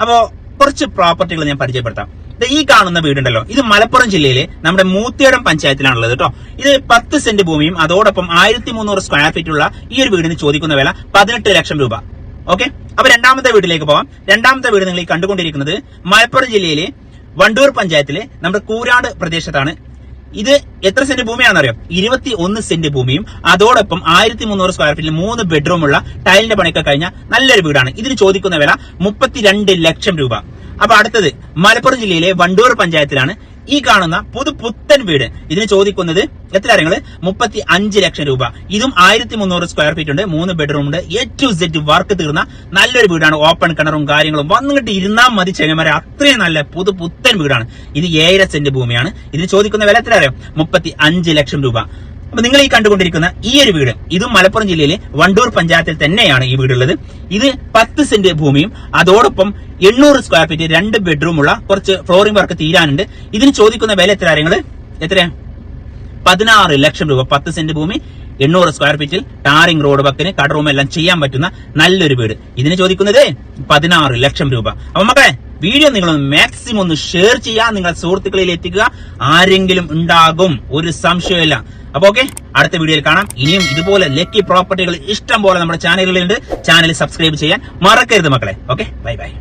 അപ്പോ കുറച്ച് പ്രോപ്പർട്ടികൾ ഞാൻ പരിചയപ്പെടുത്താം. ഈ കാണുന്ന വീടുണ്ടല്ലോ, ഇത് മലപ്പുറം ജില്ലയിലെ നമ്മുടെ മൂത്തേടം പഞ്ചായത്തിലാണുള്ളത് കേട്ടോ. ഇത് 10 സെന്റ് ഭൂമിയും അതോടൊപ്പം 1300 സ്ക്വയർ ഫീറ്റ് ഉള്ള ഈ ഒരു വീടിന് ചോദിക്കുന്ന വില 18 ലക്ഷം രൂപ. ഓക്കെ, അപ്പൊ രണ്ടാമത്തെ വീട്ടിലേക്ക് പോവാം. രണ്ടാമത്തെ വീട് നിങ്ങൾ ഈ കണ്ടുകൊണ്ടിരിക്കുന്നത് മലപ്പുറം ജില്ലയിലെ വണ്ടൂർ പഞ്ചായത്തിലെ നമ്മുടെ കൂരാട് പ്രദേശത്താണ്. ഇത് എത്ര സെന്റ് ഭൂമിയാണെന്നറിയോ? 21 സെന്റ് ഭൂമിയും അതോടൊപ്പം 1300 സ്ക്വയർ ഫീറ്റിൽ 3 ബെഡ്റൂമുള്ള ടൈലിന്റെ പണിയൊക്കെ കഴിഞ്ഞ നല്ലൊരു വീടാണ്. ഇതിന് ചോദിക്കുന്ന വില 32 ലക്ഷം രൂപ. അപ്പൊ അടുത്തത് മലപ്പുറം ജില്ലയിലെ വണ്ടൂർ പഞ്ചായത്തിലാണ് ഈ കാണുന്ന പുത്തൻ വീട്. ഇതിന് ചോദിക്കുന്നത് എത്ര കാര്യങ്ങള്? 35 ലക്ഷം രൂപ. ഇതും 1300 സ്ക്വയർ ഫീറ്റ് ഉണ്ട്, 3 ബെഡ്റൂം ഉണ്ട്, A to Z വർക്ക് തീർന്ന നല്ലൊരു വീടാണ്. ഓപ്പൺ കിണറും കാര്യങ്ങളും വന്നിട്ട് ഇരുന്നാൽ മതി ചെങ്ങന്മാരെ, അത്രയും നല്ല പുത്തൻ വീടാണ്. ഇത് 7 സെന്റ് ഭൂമിയാണ്. ഇതിന് ചോദിക്കുന്ന വില എത്ര അറിയാം? 35 ലക്ഷം രൂപ. അപ്പൊ നിങ്ങൾ ഈ കണ്ടുകൊണ്ടിരിക്കുന്ന ഈ ഒരു വീട് ഇതും മലപ്പുറം ജില്ലയിലെ വണ്ടൂർ പഞ്ചായത്തിൽ തന്നെയാണ് ഈ വീടുള്ളത്. ഇത് 10 സെന്റ് ഭൂമിയും അതോടൊപ്പം 800 സ്ക്വയർ ഫീറ്റ് 2 ബെഡ്റൂം ഉള്ള കുറച്ച് ഫ്ലോറിംഗ് വർക്ക് തീരാനുണ്ട്. ഇതിന് ചോദിക്കുന്ന വില എത്ര കാര്യങ്ങള്? എത്രയാ? 16 ലക്ഷം രൂപ. 10 സെന്റ് ഭൂമി, 800 സ്ക്വയർ ഫീറ്റിൽ ടാറിംഗ് റോഡ് വക്കിന് കടറൂം എല്ലാം ചെയ്യാൻ പറ്റുന്ന നല്ലൊരു വീട്. ഇതിന് ചോദിക്കുന്നത് 16 ലക്ഷം രൂപ. അപ്പൊ മക്കളെ, വീഡിയോ നിങ്ങൾ മാക്സിമം ഒന്ന് ഷെയർ ചെയ്യുക, നിങ്ങളുടെ സുഹൃത്തുക്കളിൽ എത്തിക്കുക. ആരെങ്കിലും ഉണ്ടാകും, ഒരു സംശയമില്ല. അപ്പൊ ഓക്കെ, അടുത്ത വീഡിയോയിൽ കാണാം. ഇനിയും ഇതുപോലെ ലക്കി പ്രോപ്പർട്ടികൾ ഇഷ്ടം പോലെ നമ്മുടെ ചാനലുകളുണ്ട്. ചാനൽ സബ്സ്ക്രൈബ് ചെയ്യാൻ മറക്കരുത് മക്കളെ. Okay, bye bye.